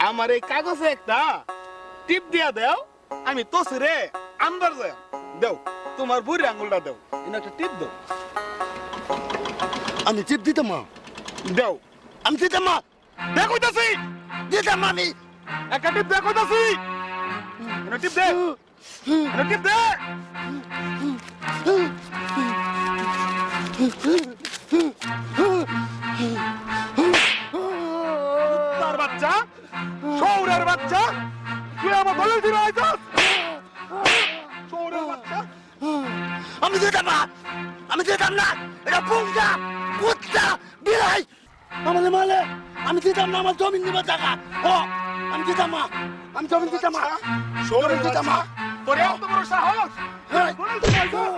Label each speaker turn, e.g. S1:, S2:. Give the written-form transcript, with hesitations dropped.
S1: আমার এই কাগজে একটা টিপ দিয়া দাও, আমি তোসরে আনবার যাই। দাও তোমার বুড়ি আঙ্গুলটা দাও, এনে একটা টিপ দাও।
S2: আমি টিপ দিতাম মা,
S1: দাও।
S2: আমি দিতাম মা,
S1: দেখো তাসি
S2: দিতাম আমি।
S1: একটা টিপ দেখো তাসি, এনে টিপ দে, এনে টিপ দে। তার বাচ্চা, শৌরের বাচ্চা, তুই আমার বলে দিল আইতাস। শৌরের বাচ্চা,
S2: আমি দিতাম না, আমি দিতাম না। এটা পুংটা, কুত্তা, বিলাই আমাদের মালে। আমি দিতাম না, আমার জমিন নিবার টাকা। ও আমি দিতাম না, আমি জমিন দিতাম না,
S1: শৌরের
S2: দিতাম
S1: বাচ্চা,
S2: না।
S1: তোর এত বড় সাহস,
S2: হ্যাঁ।
S1: বলে দিল আইতাস।